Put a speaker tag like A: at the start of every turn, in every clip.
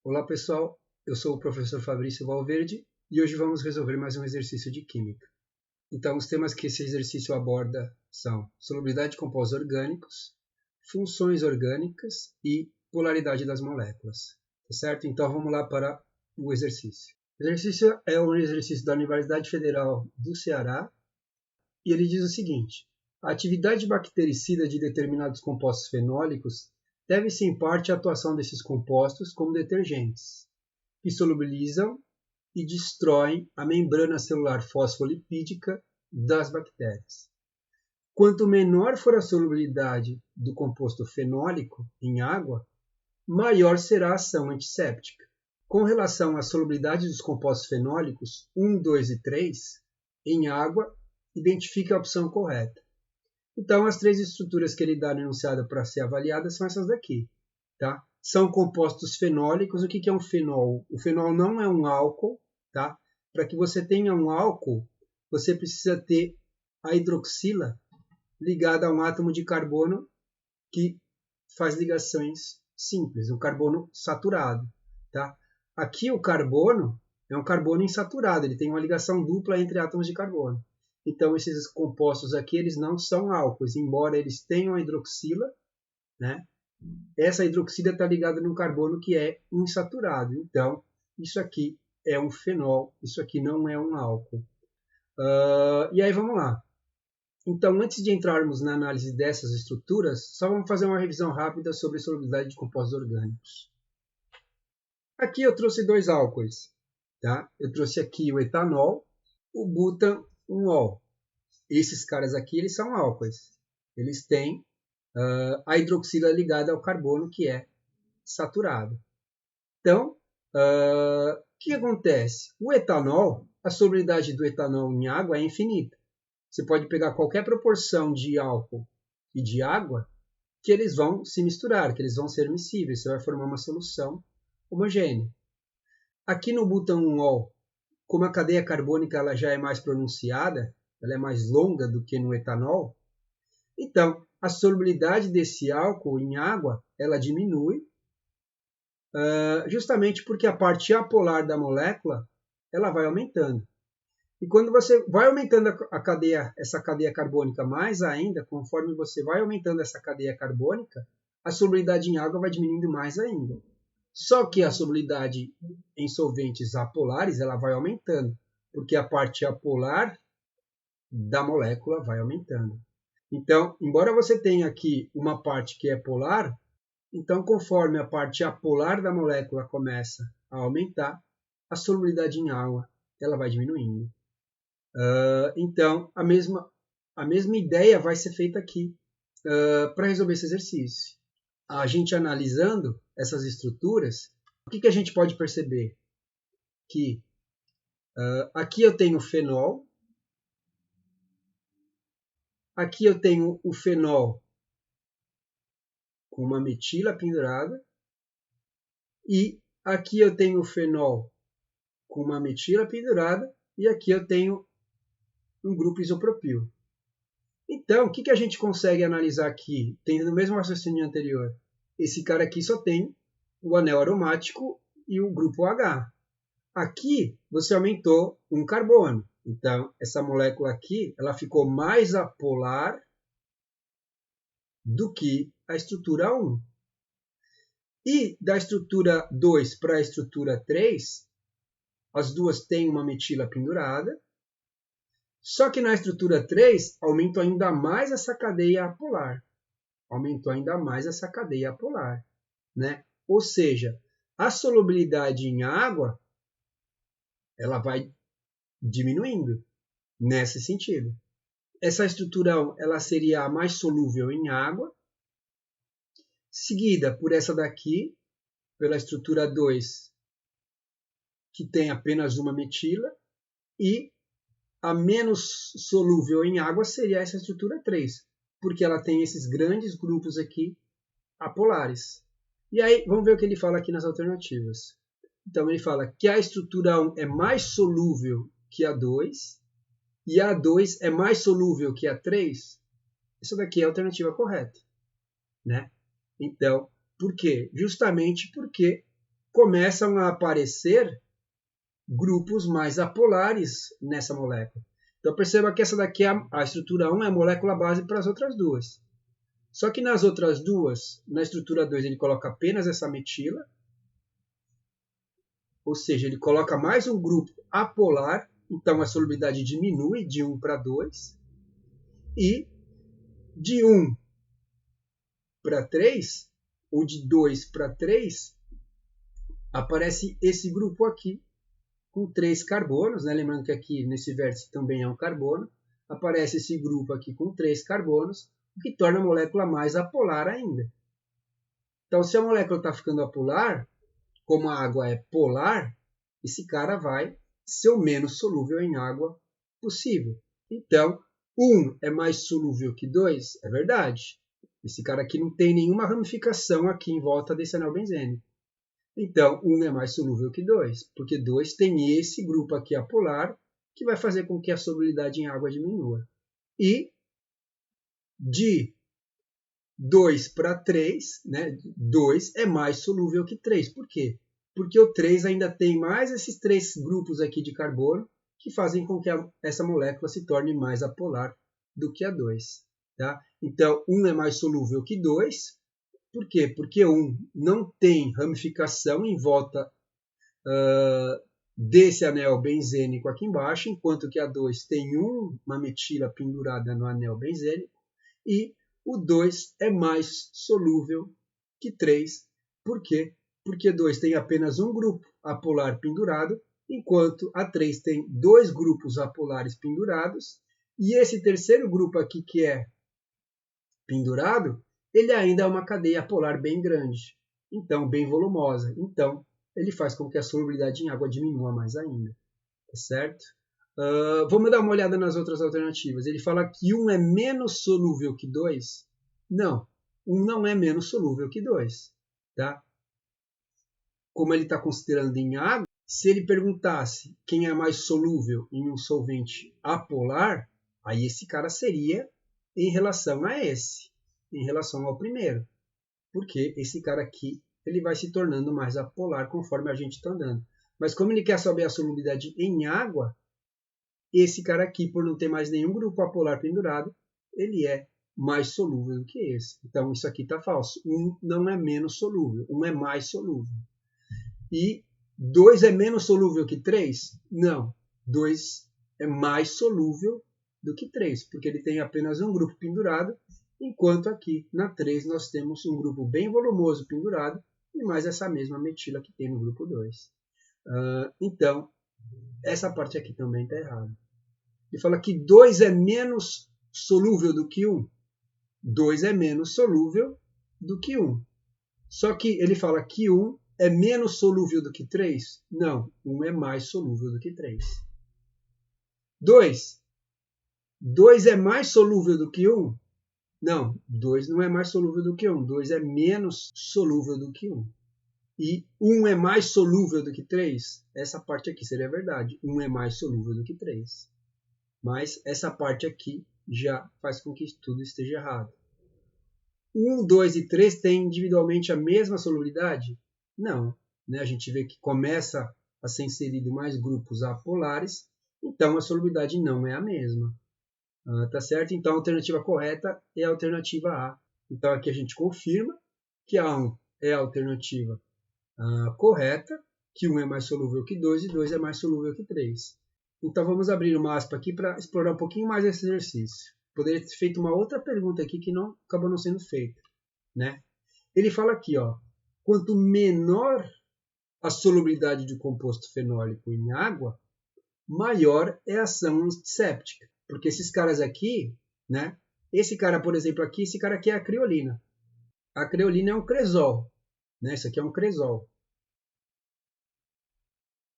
A: Olá pessoal, eu sou o professor Fabrício Valverde e hoje vamos resolver mais um exercício de Química. Então, os temas que esse exercício aborda são solubilidade de compostos orgânicos, funções orgânicas e polaridade das moléculas. Tá certo? Então, vamos lá para o exercício. O exercício é um exercício da Universidade Federal do Ceará e ele diz o seguinte: a atividade bactericida de determinados compostos fenólicos deve-se em parte à atuação desses compostos como detergentes, que solubilizam e destroem a membrana celular fosfolipídica das bactérias. Quanto menor for a solubilidade do composto fenólico em água, maior será a ação antisséptica. Com relação à solubilidade dos compostos fenólicos 1, 2 e 3, em água, identifique a opção correta. Então, as três estruturas que ele dá no enunciado para ser avaliadas são essas daqui. Tá? São compostos fenólicos. O que é um fenol? O fenol não é um álcool. Tá? Para que você tenha um álcool, você precisa ter a hidroxila ligada a um átomo de carbono que faz ligações simples, um carbono saturado. Tá? Aqui o carbono é um carbono insaturado, ele tem uma ligação dupla entre átomos de carbono. Então, esses compostos aqui, eles não são álcools, embora eles tenham a hidroxila, né? Essa hidroxila está ligada num carbono que é insaturado. Então, isso aqui é um fenol, isso aqui não é um álcool. E aí, vamos lá. Então, antes de entrarmos na análise dessas estruturas, só vamos fazer uma revisão rápida sobre a solubilidade de compostos orgânicos. Aqui eu trouxe dois álcoois. Tá? Eu trouxe aqui o etanol, o butanol. Esses caras aqui, eles são álcoois. Eles têm a hidroxila ligada ao carbono, que é saturado. Então, o que acontece? O etanol, a solubilidade do etanol em água é infinita. Você pode pegar qualquer proporção de álcool e de água que eles vão se misturar, que eles vão ser miscíveis. Você vai formar uma solução homogênea. Aqui no butanol, como a cadeia carbônica ela já é mais pronunciada, ela é mais longa do que no etanol, então a solubilidade desse álcool em água ela diminui, justamente porque a parte apolar da molécula ela vai aumentando. E quando você vai aumentando essa cadeia carbônica mais ainda, conforme você vai aumentando essa cadeia carbônica, a solubilidade em água vai diminuindo mais ainda. Só que a solubilidade em solventes apolares ela vai aumentando, porque a parte apolar da molécula vai aumentando. Então, embora você tenha aqui uma parte que é polar, então conforme a parte apolar da molécula começa a aumentar, a solubilidade em água ela vai diminuindo. Então, a mesma ideia vai ser feita aqui para resolver esse exercício. A gente analisando essas estruturas, o que a gente pode perceber? Que aqui eu tenho fenol, aqui eu tenho o fenol com uma metila pendurada, e aqui eu tenho o fenol com uma metila pendurada, e aqui eu tenho um grupo isopropil. Então, o que a gente consegue analisar aqui, tendo o mesmo raciocínio anterior? Esse cara aqui só tem o anel aromático e o grupo H. Aqui, você aumentou um carbono. Então, essa molécula aqui, ela ficou mais apolar do que a estrutura 1. E da estrutura 2 para a estrutura 3, as duas têm uma metila pendurada. Só que na estrutura 3, aumentou ainda mais essa cadeia apolar. Aumentou ainda mais essa cadeia apolar. Né? Ou seja, a solubilidade em água ela vai diminuindo nesse sentido. Essa estrutura 1 ela seria a mais solúvel em água, seguida por essa daqui, pela estrutura 2, que tem apenas uma metila, e a menos solúvel em água seria essa estrutura 3, porque ela tem esses grandes grupos aqui apolares. E aí, vamos ver o que ele fala aqui nas alternativas. Então, ele fala que a estrutura 1 é mais solúvel que a 2, e a 2 é mais solúvel que a 3. Essa daqui é a alternativa correta. Né? Então, por quê? Justamente porque começam a aparecer grupos mais apolares nessa molécula. Então perceba que essa daqui, a estrutura 1, é a molécula base para as outras duas. Só que nas outras duas, na estrutura 2, ele coloca apenas essa metila, ou seja, ele coloca mais um grupo apolar, então a solubilidade diminui de 1 para 2, e de 1 para 3, ou de 2 para 3, aparece esse grupo aqui, com 3 carbonos, né? Lembrando que aqui nesse vértice também é um carbono, aparece esse grupo aqui com 3 carbonos, o que torna a molécula mais apolar ainda. Então, se a molécula está ficando apolar, como a água é polar, esse cara vai ser o menos solúvel em água possível. Então, 1 é mais solúvel que 2, é verdade. Esse cara aqui não tem nenhuma ramificação aqui em volta desse anel benzênico. Então, 1 é mais solúvel que 2, porque 2 tem esse grupo aqui apolar, que vai fazer com que a solubilidade em água diminua. E de 2 para 3, né, 2 é mais solúvel que 3. Por quê? Porque o 3 ainda tem mais esses 3 grupos aqui de carbono, que fazem com que essa molécula se torne mais apolar do que a 2. Tá? Então, 1 é mais solúvel que 2. Por quê? Porque 1 não tem ramificação em volta desse anel benzênico aqui embaixo, enquanto que a 2 tem uma metila pendurada no anel benzênico, e o 2 é mais solúvel que 3. Por quê? Porque 2 tem apenas um grupo apolar pendurado, enquanto a 3 tem 2 grupos apolares pendurados, e esse terceiro grupo aqui que é pendurado, ele ainda é uma cadeia polar bem grande, então bem volumosa. Então, ele faz com que a solubilidade em água diminua mais ainda. Tá certo? Vamos dar uma olhada nas outras alternativas. Ele fala que 1 é menos solúvel que 2. Não, 1 não é menos solúvel que 2. Tá? Como ele está considerando em água, se ele perguntasse quem é mais solúvel em um solvente apolar, aí esse cara seria em relação a esse, em relação ao primeiro. Porque esse cara aqui ele vai se tornando mais apolar conforme a gente está andando. Mas como ele quer saber a solubilidade em água, esse cara aqui, por não ter mais nenhum grupo apolar pendurado, ele é mais solúvel do que esse. Então isso aqui está falso. 1 não é menos solúvel, 1 é mais solúvel. E 2 é menos solúvel que 3? Não, 2 é mais solúvel do que 3, porque ele tem apenas um grupo pendurado, enquanto aqui na 3 nós temos um grupo bem volumoso pendurado e mais essa mesma metila que tem no grupo 2. Então, essa parte aqui também está errada. Ele fala que 2 é menos solúvel do que 1. 2 é menos solúvel do que 1. Só que ele fala que 1 é menos solúvel do que 3? Não, 1 é mais solúvel do que 3. 2 é mais solúvel do que 1? Não, 2 não é mais solúvel do que 1. 2 é menos solúvel do que 1. E 1 é mais solúvel do que 3? Essa parte aqui seria verdade. 1 é mais solúvel do que 3. Mas essa parte aqui já faz com que tudo esteja errado. 1, 2 e 3 têm individualmente a mesma solubilidade? Não. Né? A gente vê que começa a ser inserido mais grupos apolares, então a solubilidade não é a mesma. Tá certo? Então a alternativa correta é a alternativa A. Então aqui a gente confirma que a A1 é a alternativa correta, que 1 é mais solúvel que 2 e 2 é mais solúvel que 3. Então vamos abrir uma aspa aqui para explorar um pouquinho mais esse exercício. Poderia ter feito uma outra pergunta aqui que acabou não sendo feita. Né? Ele fala aqui, ó, quanto menor a solubilidade de composto fenólico em água, maior é a ação antisséptica. Porque esses caras aqui, né? Esse cara, por exemplo, aqui, esse cara aqui é a creolina. A creolina é um cresol. Né? Isso aqui é um cresol.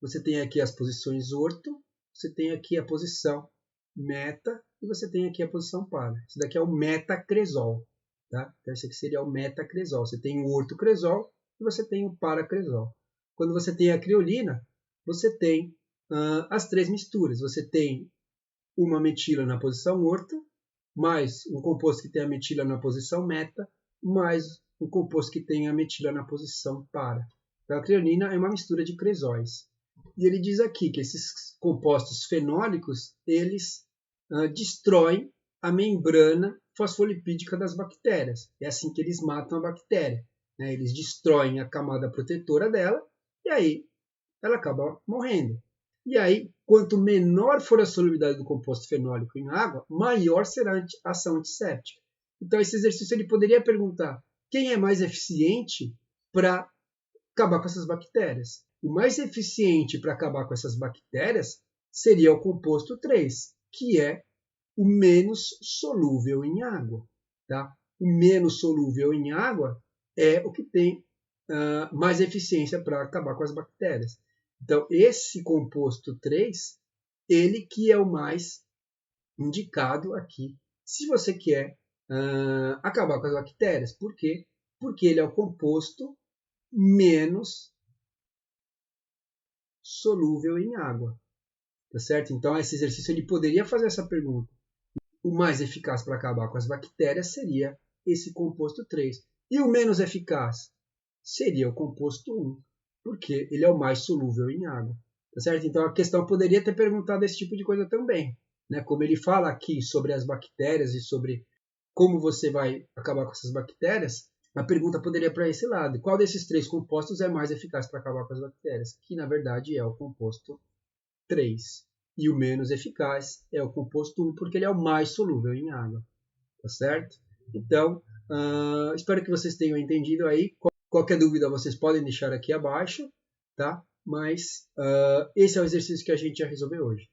A: Você tem aqui as posições orto, você tem aqui a posição meta e você tem aqui a posição para. Isso daqui é o metacresol. Tá? Então, esse aqui seria o metacresol. Você tem o ortocresol e você tem o paracresol. Quando você tem a creolina, você tem as 3 misturas. Você tem uma metila na posição orto, mais um composto que tem a metila na posição meta, mais um composto que tem a metila na posição para. Então, a treonina é uma mistura de cresóis. E ele diz aqui que esses compostos fenólicos, eles destroem a membrana fosfolipídica das bactérias. É assim que eles matam a bactéria. Né? Eles destroem a camada protetora dela e aí ela acaba morrendo. E aí, quanto menor for a solubilidade do composto fenólico em água, maior será a ação antisséptica. Então, esse exercício ele poderia perguntar quem é mais eficiente para acabar com essas bactérias. O mais eficiente para acabar com essas bactérias seria o composto 3, que é o menos solúvel em água. Tá? O menos solúvel em água é o que tem mais eficiência para acabar com as bactérias. Então, esse composto 3, ele que é o mais indicado aqui, se você quer acabar com as bactérias. Por quê? Porque ele é o composto menos solúvel em água. Tá certo? Então, esse exercício ele poderia fazer essa pergunta. O mais eficaz para acabar com as bactérias seria esse composto 3. E o menos eficaz seria o composto 1, porque ele é o mais solúvel em água. Tá certo? Então, a questão poderia ter perguntado esse tipo de coisa também. Né? Como ele fala aqui sobre as bactérias e sobre como você vai acabar com essas bactérias, a pergunta poderia ir para esse lado. Qual desses 3 compostos é mais eficaz para acabar com as bactérias? Que, na verdade, é o composto 3. E o menos eficaz é o composto 1, porque ele é o mais solúvel em água. Tá certo? Então, espero que vocês tenham entendido aí. Qualquer dúvida vocês podem deixar aqui abaixo, tá? Mas esse é o exercício que a gente ia resolver hoje.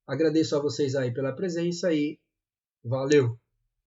A: Agradeço a vocês aí pela presença e valeu!